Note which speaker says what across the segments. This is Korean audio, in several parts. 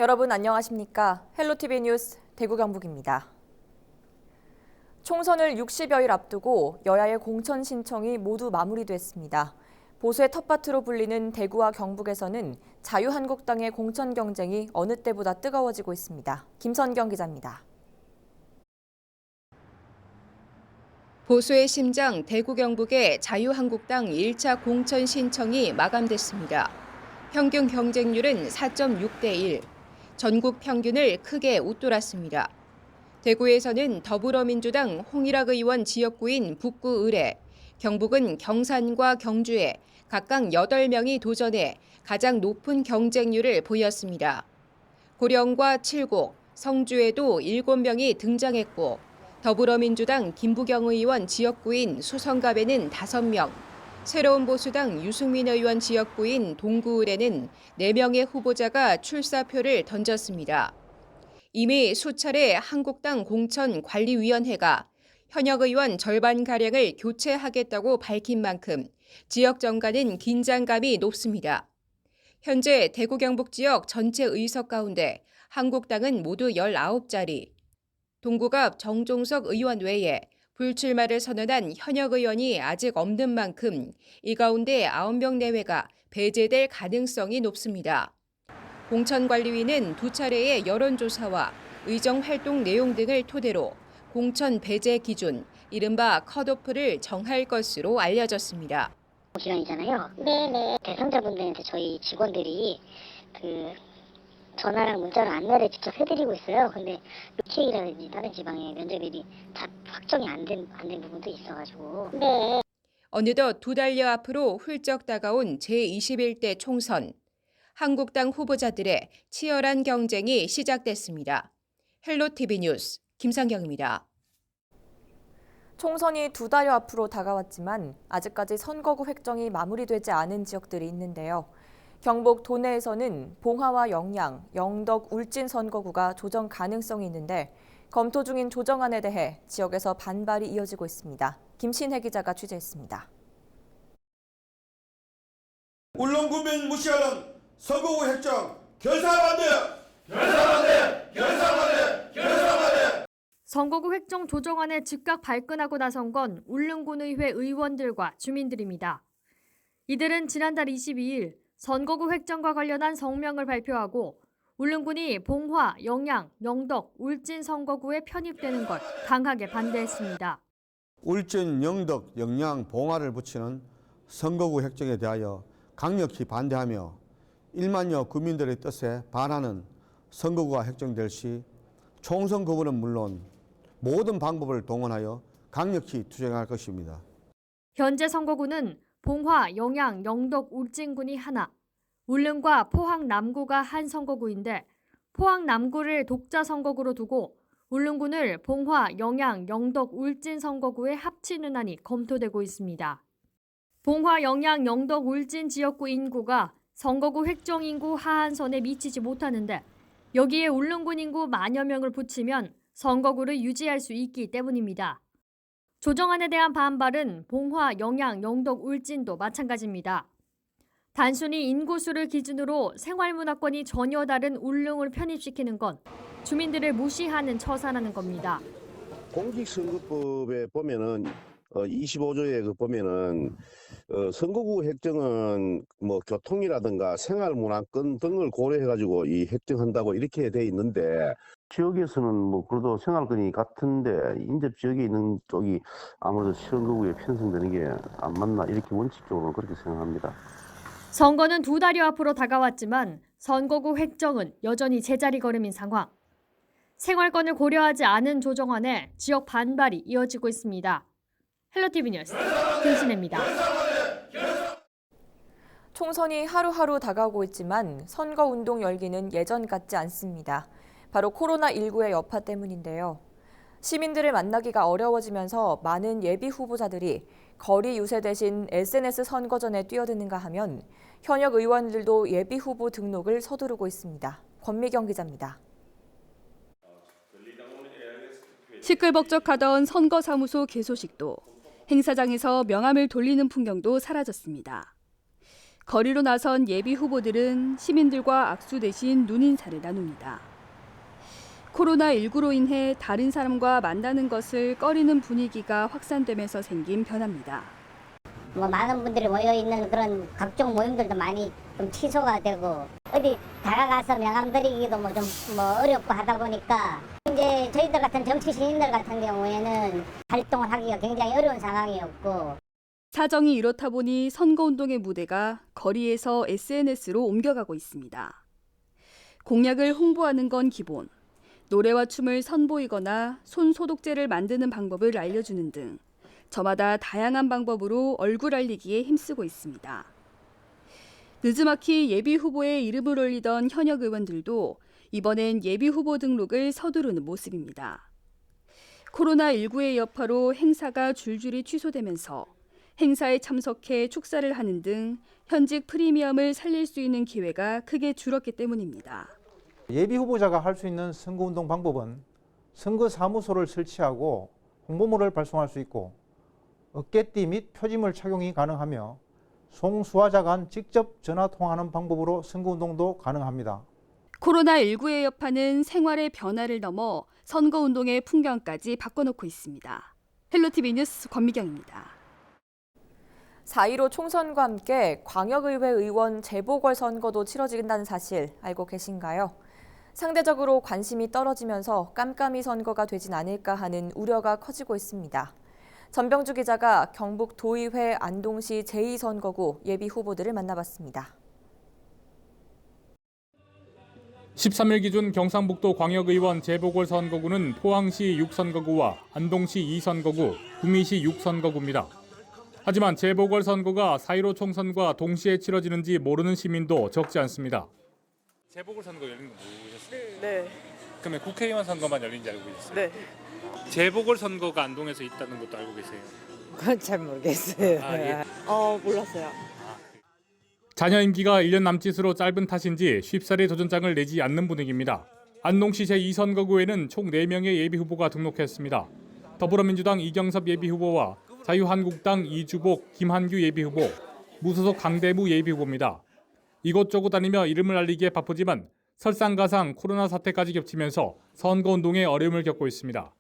Speaker 1: 여러분 안녕하십니까? 헬로티비 뉴스 대구 경북입니다. 총선을 60여일 앞두고 여야의 공천 신청이 모두 마무리됐습니다. 보수의 텃밭으로 불리는 대구와 경북에서는 자유한국당의 공천 경쟁이 어느 때보다 뜨거워지고 있습니다. 김선경 기자입니다.
Speaker 2: 보수의 심장 대구 경북의 자유한국당 1차 공천 신청이 마감됐습니다. 평균 경쟁률은 4.6대 1, 전국 평균을 크게 웃돌았습니다. 대구에서는 더불어민주당 홍일학 의원 지역구인 북구 을에, 경북은 경산과 경주에 각각 8명이 도전해 가장 높은 경쟁률을 보였습니다. 고령과 칠곡, 성주에도 7명이 등장했고 더불어민주당 김부경 의원 지역구인 수성갑에는 5명, 새로운 보수당 유승민 의원 지역구인 동구을에는 4명의 후보자가 출사표를 던졌습니다. 이미 수차례 한국당 공천관리위원회가 현역 의원 절반가량을 교체하겠다고 밝힌 만큼 지역 정가는 긴장감이 높습니다. 현재 대구 경북 지역 전체 의석 가운데 한국당은 모두 19자리, 동구갑 정종석 의원 외에 불출마를 선언한 현역 의원이 아직 없는 만큼 이 가운데 9명 내외가 배제될 가능성이 높습니다. 공천관리위는 2차례의 여론조사와 의정활동 내용 등을 토대로 공천 배제 기준, 이른바 컷오프를 정할 것으로 알려졌습니다.
Speaker 3: 기간이잖아요. 네네. 대상자분들한테 저희 직원들이 전화랑 문자로 안내를 직접 해드리고 있어요. 근데 루키이라든지 다른 지방의 면접일이 다 확정이 안 된 부분도 있어가지고. 네.
Speaker 2: 어느덧 2달여 앞으로 훌쩍 다가온 제21대 총선. 한국당 후보자들의 치열한 경쟁이 시작됐습니다. 헬로티비 뉴스 김상경입니다.
Speaker 1: 총선이 2달여 앞으로 다가왔지만 아직까지 선거구 획정이 마무리되지 않은 지역들이 있는데요. 경북 도내에서는 봉화와 영양, 영덕, 울진 선거구가 조정 가능성이 있는데 검토 중인 조정안에 대해 지역에서 반발이 이어지고 있습니다. 김신혜 기자가 취재했습니다.
Speaker 4: 울릉구민 무시하는 선거구 획정 결사반대! 결사반대! 결사반대! 결사반대!
Speaker 5: 선거구 획정 조정안에 즉각 발끈하고 나선 건 울릉군의회 의원들과 주민들입니다. 이들은 지난달 22일 선거구 획정과 관련한 성명을 발표하고 울릉군이 봉화, 영양, 영덕, 울진 선거구에 편입되는 걸 강하게 반대했습니다.
Speaker 6: 울진, 영덕, 영양, 봉화를 붙이는 선거구 획정에 대하여 강력히 반대하며 1만여 구민들의 뜻에 반하는 선거구가 획정될 시 총선 거부는 물론 모든 방법을 동원하여 강력히 투쟁할 것입니다.
Speaker 5: 현재 선거구는 봉화, 영양, 영덕, 울진군이 하나, 울릉과 포항 남구가 한 선거구인데 포항 남구를 독자 선거구로 두고 울릉군을 봉화, 영양, 영덕, 울진 선거구에 합치는 안이 검토되고 있습니다. 봉화, 영양, 영덕, 울진 지역구 인구가 선거구 획정 인구 하한선에 미치지 못하는데 여기에 울릉군 인구 만여 명을 붙이면 선거구를 유지할 수 있기 때문입니다. 조정안에 대한 반발은 봉화, 영양, 영덕, 울진도 마찬가지입니다. 단순히 인구수를 기준으로 생활문화권이 전혀 다른 울릉을 편입시키는 건 주민들을 무시하는 처사라는 겁니다.
Speaker 7: 공직선거법에 보면은 25조에 보면은 선거구 획정은 뭐 교통이라든가 생활문화권 등을 고려해가지고 이 획정한다고 이렇게 돼 있는데 지역에서는 뭐 그래도 생활권이 같은데 인접 지역에 있는 쪽이 아무래도 선거구에 편성되는 게 안 맞나 이렇게 원칙적으로 그렇게 생각합니다.
Speaker 5: 선거는 2달여 앞으로 다가왔지만 선거구 획정은 여전히 제자리 걸음인 상황. 생활권을 고려하지 않은 조정안에 지역 반발이 이어지고 있습니다. 헬로티비 뉴스 김신혜입니다.
Speaker 1: 총선이 하루하루 다가오고 있지만 선거운동 열기는 예전 같지 않습니다. 바로 코로나19의 여파 때문인데요. 시민들을 만나기가 어려워지면서 많은 예비 후보자들이 거리 유세 대신 SNS 선거전에 뛰어드는가 하면 현역 의원들도 예비 후보 등록을 서두르고 있습니다. 권미경 기자입니다.
Speaker 8: 시끌벅적하던 선거사무소 개소식도 행사장에서 명함을 돌리는 풍경도 사라졌습니다. 거리로 나선 예비 후보들은 시민들과 악수 대신 눈인사를 나눕니다. 코로나19로 인해 다른 사람과 만나는 것을 꺼리는 분위기가 확산되면서 생긴 변화입니다.
Speaker 3: 많은 분들이 모여 있는 그런 각종 모임들도 많이 좀 취소가 되고 어디 다가가서 명함 드리기도 좀 어렵고 하다 보니까 이제 저희들 같은 정치 시민들 같은 경우에는 활동을 하기가 굉장히 어려운 상황이었고
Speaker 8: 사정이 이렇다 보니 선거운동의 무대가 거리에서 SNS로 옮겨가고 있습니다. 공약을 홍보하는 건 기본, 노래와 춤을 선보이거나 손 소독제를 만드는 방법을 알려주는 등 저마다 다양한 방법으로 얼굴 알리기에 힘쓰고 있습니다. 느즈마키 예비 후보에 이름을 올리던 현역 의원들도 이번엔 예비 후보 등록을 서두르는 모습입니다. 코로나19의 여파로 행사가 줄줄이 취소되면서 행사에 참석해 축사를 하는 등 현직 프리미엄을 살릴 수 있는 기회가 크게 줄었기 때문입니다.
Speaker 9: 예비 후보자가 할 수 있는 선거운동 방법은 선거사무소를 설치하고 홍보물을 발송할 수 있고 어깨띠 및 표지물 착용이 가능하며 송수화자 간 직접 전화통화하는 방법으로 선거운동도 가능합니다.
Speaker 8: 코로나19의 여파는 생활의 변화를 넘어 선거운동의 풍경까지 바꿔놓고 있습니다. 헬로티비 뉴스 권미경입니다.
Speaker 1: 4.15 총선과 함께 광역의회 의원 재보궐선거도 치러진다는 사실 알고 계신가요? 상대적으로 관심이 떨어지면서 깜깜이 선거가 되진 않을까 하는 우려가 커지고 있습니다. 전병주 기자가 경북 도의회 안동시 제2선거구 예비 후보들을 만나봤습니다.
Speaker 10: 13일 기준 경상북도 광역의원 재보궐선거구는 포항시 6선거구와 안동시 2선거구, 구미시 6선거구입니다. 하지만 재보궐선거가 4.15 총선과 동시에 치러지는지 모르는 시민도 적지 않습니다.
Speaker 11: 재보궐선거 열린 거 모르셨어요?
Speaker 12: 네.
Speaker 11: 그러면 국회의원 선거만 열린지 알고 계셨어요?
Speaker 12: 네.
Speaker 11: 재보궐선거가 안동에서 있다는 것도 알고 계세요?
Speaker 12: 그건 잘 모르겠어요.
Speaker 11: 아, 예.
Speaker 12: 몰랐어요.
Speaker 10: 자녀 임기가 1년 남짓으로 짧은 탓인지 쉽사리 도전장을 내지 않는 분위기입니다. 안동시 제2선거구에는 총 4명의 예비후보가 등록했습니다. 더불어민주당 이경섭 예비후보와 자유한국당 이주복, 김한규 예비후보, 무소속 강대무 예비후보입니다. 이곳저곳 다니며 이름을 알리기에 바쁘지만 설상가상 코로나 사태까지 겹치면서 선거운동에 어려움을 겪고 있습니다.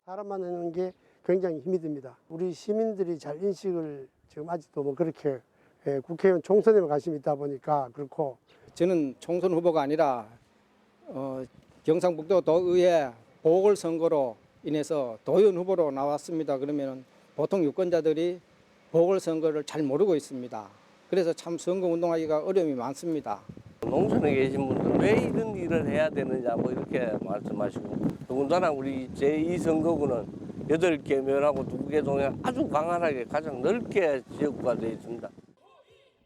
Speaker 13: 사람 만나는 게 굉장히 힘이 듭니다. 우리 시민들이 잘 인식을 지금 아직도 그렇게 국회의원 총선에만 관심이 있다 보니까 그렇고
Speaker 14: 저는 총선 후보가 아니라 경상북도 도의회 보궐선거로 인해서 도의원 후보로 나왔습니다. 그러면 보통 유권자들이 보궐선거를 잘 모르고 있습니다. 그래서 참 선거운동하기가 어려움이 많습니다.
Speaker 15: 농촌에 계신 분들 왜 이런 일을 해야 되느냐 이렇게 말씀하시고 더군다나 우리 제2선거구는 8개 면하고 2개 동에 아주 광활하게 가장 넓게 지역구가 되어 있습니다.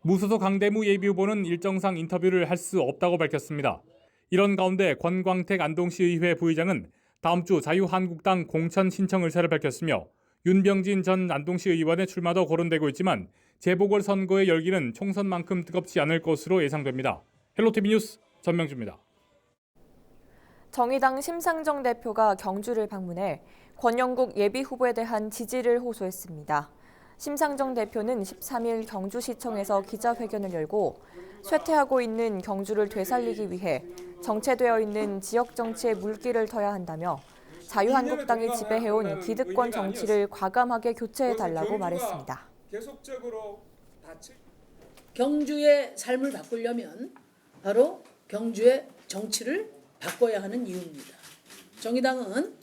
Speaker 10: 무소속 강대무 예비후보는 일정상 인터뷰를 할 수 없다고 밝혔습니다. 이런 가운데 권광택 안동시의회 부의장은 다음 주 자유한국당 공천 신청 의사를 밝혔으며 윤병진 전 안동시 의원의 출마도 거론되고 있지만 재보궐선거의 열기는 총선만큼 뜨겁지 않을 것으로 예상됩니다. 헬로티비 뉴스 전명주입니다.
Speaker 1: 정의당 심상정 대표가 경주를 방문해 권영국 예비후보에 대한 지지를 호소했습니다. 심상정 대표는 13일 경주시청에서 기자회견을 열고 쇠퇴하고 있는 경주를 되살리기 위해 정체되어 있는 지역 정치에 물기를 터야 한다며 자유한국당이 지배해온 기득권 정치를 과감하게 교체해달라고 말했습니다.
Speaker 16: 경주의 삶을 바꾸려면 바로 경주의 정치를 바꿔야 하는 이유입니다. 정의당은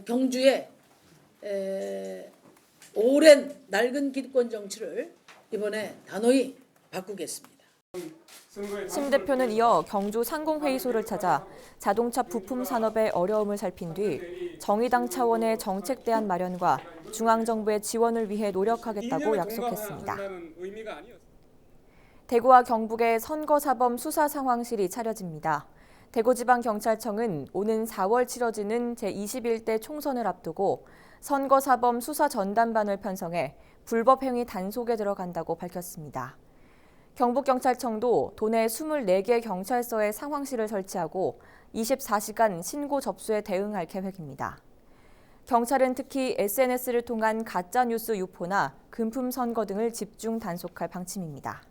Speaker 16: 경주의 오랜 낡은 기득권 정치를 이번에 단호히 바꾸겠습니다.
Speaker 1: 심 대표는 이어 경주 상공회의소를 찾아 자동차 부품 산업의 어려움을 살핀 뒤 정의당 차원의 정책 대안 마련과 중앙정부의 지원을 위해 노력하겠다고 약속했습니다. 대구와 경북의 선거사범 수사상황실이 차려집니다. 대구지방경찰청은 오는 4월 치러지는 제21대 총선을 앞두고 선거사범 수사전담반을 편성해 불법행위 단속에 들어간다고 밝혔습니다. 경북경찰청도 도내 24개 경찰서에 상황실을 설치하고 24시간 신고 접수에 대응할 계획입니다. 경찰은 특히 SNS를 통한 가짜뉴스 유포나 금품 선거 등을 집중 단속할 방침입니다.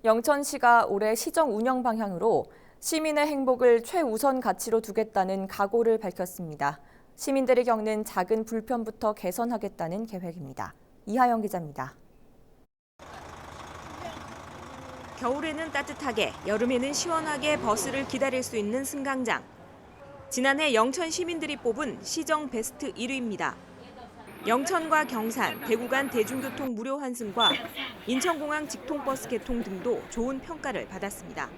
Speaker 1: 영천시가 올해 시정 운영 방향으로 시민의 행복을 최우선 가치로 두겠다는 각오를 밝혔습니다. 시민들이 겪는 작은 불편부터 개선하겠다는 계획입니다. 이하영 기자입니다.
Speaker 17: 겨울에는 따뜻하게, 여름에는 시원하게 버스를 기다릴 수 있는 승강장. 지난해 영천 시민들이 뽑은 시정 베스트 1위입니다. 영천과 경산, 대구 간 대중교통 무료 환승과 인천공항 직통버스 개통 등도 좋은 평가를 받았습니다.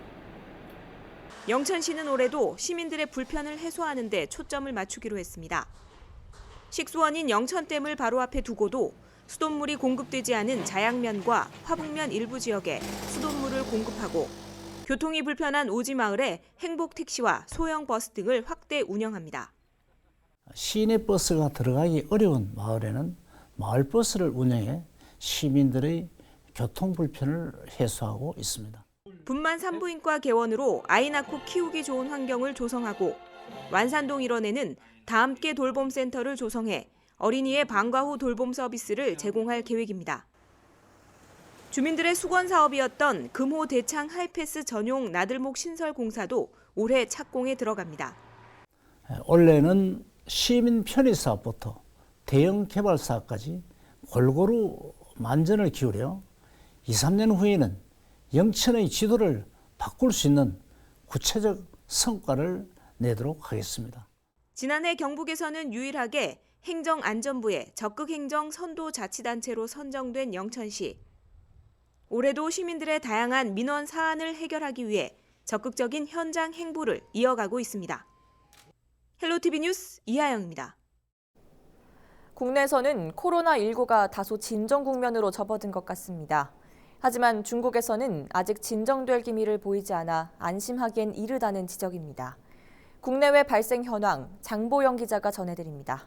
Speaker 17: 영천시는 올해도 시민들의 불편을 해소하는 데 초점을 맞추기로 했습니다. 식수원인 영천댐을 바로 앞에 두고도 수돗물이 공급되지 않은 자양면과 화북면 일부 지역에 수돗물을 공급하고 교통이 불편한 오지마을에 행복택시와 소형 버스 등을 확대 운영합니다.
Speaker 18: 시내 버스가 들어가기 어려운 마을에는 마을버스를 운영해 시민들의 교통 불편을 해소하고 있습니다.
Speaker 17: 분만 산부인과 개원으로 아이 낳고 키우기 좋은 환경을 조성하고 완산동 일원에는 다함께 돌봄센터를 조성해 어린이의 방과 후 돌봄 서비스를 제공할 계획입니다. 주민들의 수건 사업이었던 금호 대창 하이패스 전용 나들목 신설 공사도 올해 착공에 들어갑니다.
Speaker 18: 올해는 시민 편의 사업부터 대형 개발 사업까지 골고루 만전을 기울여 2, 3년 후에는 영천의 지도를 바꿀 수 있는 구체적 성과를 내도록 하겠습니다.
Speaker 17: 지난해 경북에서는 유일하게 행정안전부의 적극행정 선도자치단체로 선정된 영천시. 올해도 시민들의 다양한 민원 사안을 해결하기 위해 적극적인 현장 행보를 이어가고 있습니다. 헬로티비 뉴스 이하영입니다.
Speaker 1: 국내에서는 코로나19가 다소 진정 국면으로 접어든 것 같습니다. 하지만 중국에서는 아직 진정될 기미를 보이지 않아 안심하기엔 이르다는 지적입니다. 국내외 발생 현황 장보영 기자가 전해드립니다.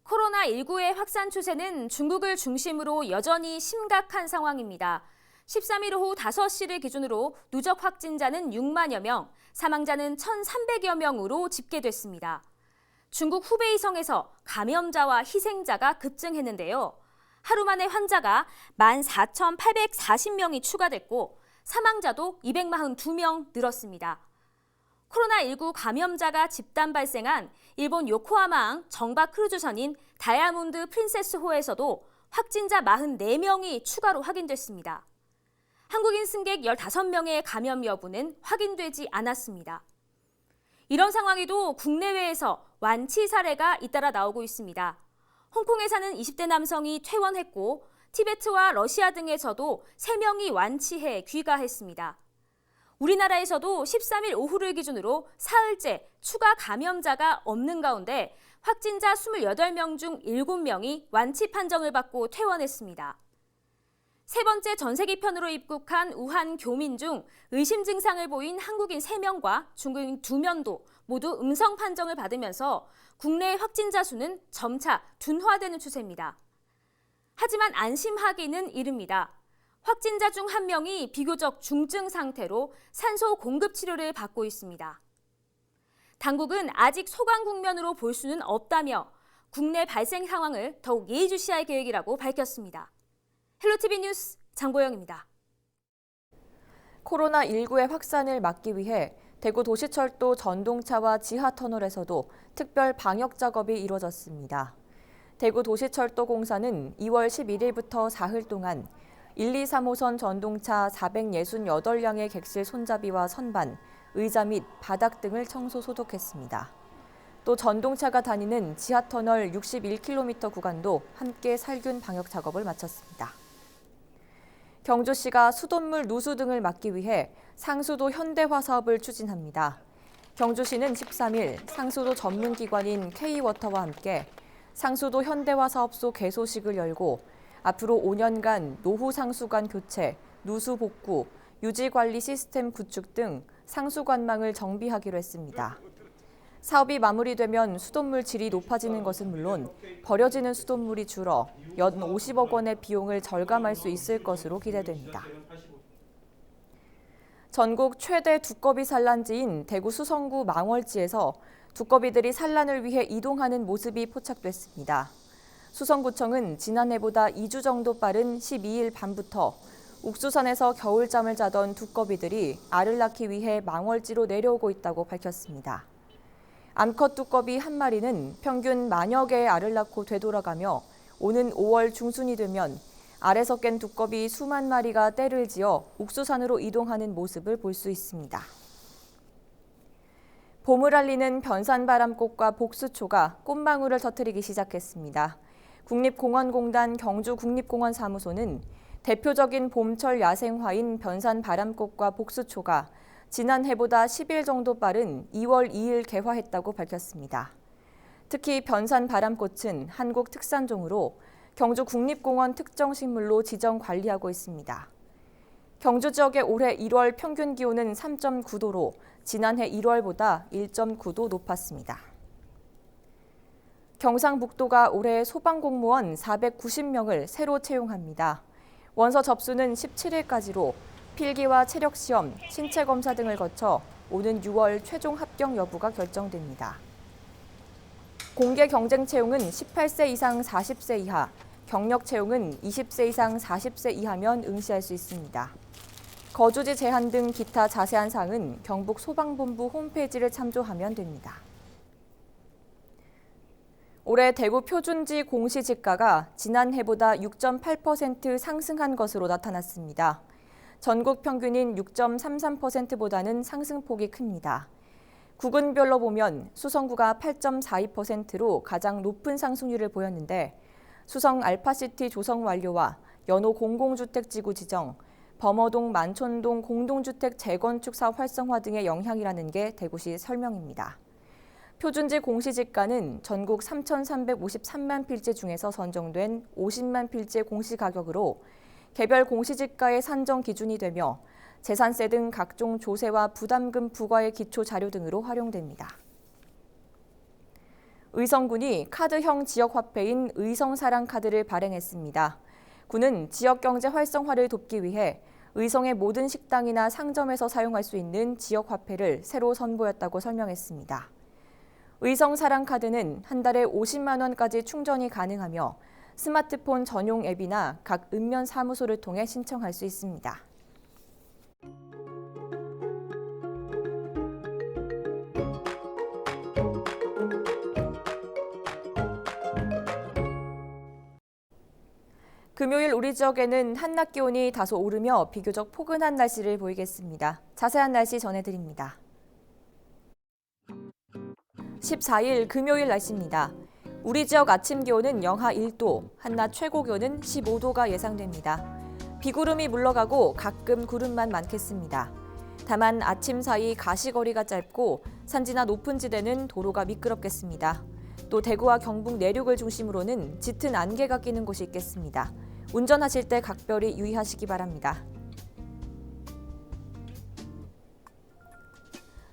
Speaker 19: 코로나19의 확산 추세는 중국을 중심으로 여전히 심각한 상황입니다. 13일 오후 5시를 기준으로 누적 확진자는 6만여 명, 사망자는 1,300여 명으로 집계됐습니다. 중국 후베이성에서 감염자와 희생자가 급증했는데요. 하루 만에 환자가 14,840명이 추가됐고 사망자도 242명 늘었습니다. 코로나19 감염자가 집단 발생한 일본 요코하마항 정박 크루즈선인 다이아몬드 프린세스호에서도 확진자 44명이 추가로 확인됐습니다. 한국인 승객 15명의 감염 여부는 확인되지 않았습니다. 이런 상황에도 국내외에서 완치 사례가 잇따라 나오고 있습니다. 홍콩에 사는 20대 남성이 퇴원했고 티베트와 러시아 등에서도 3명이 완치해 귀가했습니다. 우리나라에서도 13일 오후를 기준으로 사흘째 추가 감염자가 없는 가운데 확진자 28명 중 7명이 완치 판정을 받고 퇴원했습니다. 세 번째 전세기편으로 입국한 우한 교민 중 의심 증상을 보인 한국인 3명과 중국인 2명도 모두 음성 판정을 받으면서 국내 확진자 수는 점차 둔화되는 추세입니다. 하지만 안심하기는 이릅니다. 확진자 중 1명이 비교적 중증 상태로 산소 공급 치료를 받고 있습니다. 당국은 아직 소강 국면으로 볼 수는 없다며 국내 발생 상황을 더욱 예의주시할 계획이라고 밝혔습니다. 헬로티비 뉴스 장보영입니다.
Speaker 1: 코로나19의 확산을 막기 위해 대구 도시철도 전동차와 지하터널에서도 특별 방역 작업이 이루어졌습니다. 대구 도시철도공사는 2월 11일부터 사흘 동안 1, 2, 3호선 전동차 468량의 객실 손잡이와 선반, 의자 및 바닥 등을 청소 소독했습니다. 또 전동차가 다니는 지하터널 61km 구간도 함께 살균 방역 작업을 마쳤습니다. 경주시가 수돗물 누수 등을 막기 위해 상수도 현대화 사업을 추진합니다. 경주시는 13일 상수도 전문기관인 K워터와 함께 상수도 현대화 사업소 개소식을 열고 앞으로 5년간 노후 상수관 교체, 누수 복구, 유지관리 시스템 구축 등 상수관망을 정비하기로 했습니다. 사업이 마무리되면 수돗물 질이 높아지는 것은 물론 버려지는 수돗물이 줄어 연 50억 원의 비용을 절감할 수 있을 것으로 기대됩니다. 전국 최대 두꺼비 산란지인 대구 수성구 망월지에서 두꺼비들이 산란을 위해 이동하는 모습이 포착됐습니다. 수성구청은 지난해보다 2주 정도 빠른 12일 밤부터 옥수산에서 겨울잠을 자던 두꺼비들이 알을 낳기 위해 망월지로 내려오고 있다고 밝혔습니다. 암컷 두꺼비 한 마리는 평균 만여 개의 알을 낳고 되돌아가며 오는 5월 중순이 되면 알에서 깬 두꺼비 수만 마리가 떼를 지어 옥수산으로 이동하는 모습을 볼 수 있습니다. 봄을 알리는 변산바람꽃과 복수초가 꽃망울을 터뜨리기 시작했습니다. 국립공원공단 경주국립공원사무소는 대표적인 봄철 야생화인 변산바람꽃과 복수초가 지난해보다 10일 정도 빠른 2월 2일 개화했다고 밝혔습니다. 특히 변산바람꽃은 한국 특산종으로 경주국립공원 특정식물로 지정 관리하고 있습니다. 경주 지역의 올해 1월 평균 기온은 3.9도로 지난해 1월보다 1.9도 높았습니다. 경상북도가 올해 소방공무원 490명을 새로 채용합니다. 원서 접수는 17일까지로 필기와 체력시험, 신체검사 등을 거쳐 오는 6월 최종 합격 여부가 결정됩니다. 공개 경쟁 채용은 18세 이상 40세 이하, 경력 채용은 20세 이상 40세 이하면 응시할 수 있습니다. 거주지 제한 등 기타 자세한 사항은 경북 소방본부 홈페이지를 참조하면 됩니다. 올해 대구 표준지 공시지가가 지난해보다 6.8% 상승한 것으로 나타났습니다. 전국 평균인 6.33%보다는 상승폭이 큽니다. 구군별로 보면 수성구가 8.42%로 가장 높은 상승률을 보였는데 수성 알파시티 조성 완료와 연호 공공주택지구 지정, 범어동 만촌동 공동주택 재건축 사업 활성화 등의 영향이라는 게 대구시 설명입니다. 표준지 공시지가는 전국 3,353만 필지 중에서 선정된 50만 필지의 공시가격으로 개별 공시지가의 산정 기준이 되며 재산세 등 각종 조세와 부담금 부과의 기초 자료 등으로 활용됩니다. 의성군이 카드형 지역화폐인 의성사랑카드를 발행했습니다. 군은 지역경제 활성화를 돕기 위해 의성의 모든 식당이나 상점에서 사용할 수 있는 지역화폐를 새로 선보였다고 설명했습니다. 의성사랑카드는 한 달에 50만 원까지 충전이 가능하며 스마트폰 전용 앱이나 각 읍면 사무소를 통해 신청할 수 있습니다. 금요일 우리 지역에는 한낮 기온이 다소 오르며 비교적 포근한 날씨를 보이겠습니다. 자세한 날씨 전해드립니다. 14일 금요일 날씨입니다. 우리 지역 아침 기온은 영하 1도, 한낮 최고 기온은 15도가 예상됩니다. 비구름이 물러가고 가끔 구름만 많겠습니다. 다만 아침 사이 가시거리가 짧고 산지나 높은 지대는 도로가 미끄럽겠습니다. 또 대구와 경북 내륙을 중심으로는 짙은 안개가 끼는 곳이 있겠습니다. 운전하실 때 각별히 유의하시기 바랍니다.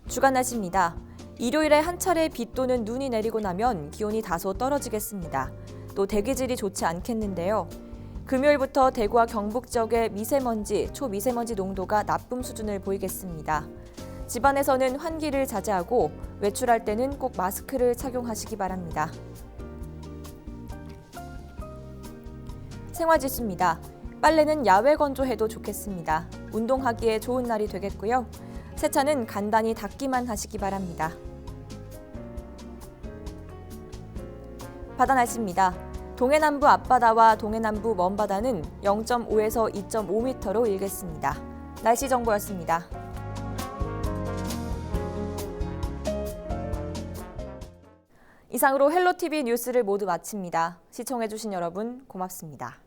Speaker 1: 주간 날씨입니다. 일요일에 한 차례 비 또는 눈이 내리고 나면 기온이 다소 떨어지겠습니다. 또 대기질이 좋지 않겠는데요. 금요일부터 대구와 경북 지역의 미세먼지, 초미세먼지 농도가 나쁨 수준을 보이겠습니다. 집안에서는 환기를 자제하고 외출할 때는 꼭 마스크를 착용하시기 바랍니다. 생활지수입니다. 빨래는 야외 건조해도 좋겠습니다. 운동하기에 좋은 날이 되겠고요. 세차는 간단히 닦기만 하시기 바랍니다. 바다 날씨입니다. 동해남부 앞바다와 동해남부 먼바다는 0.5에서 2.5m로 일겠습니다. 날씨 정보였습니다. 이상으로 헬로티비 뉴스를 모두 마칩니다. 시청해주신 여러분 고맙습니다.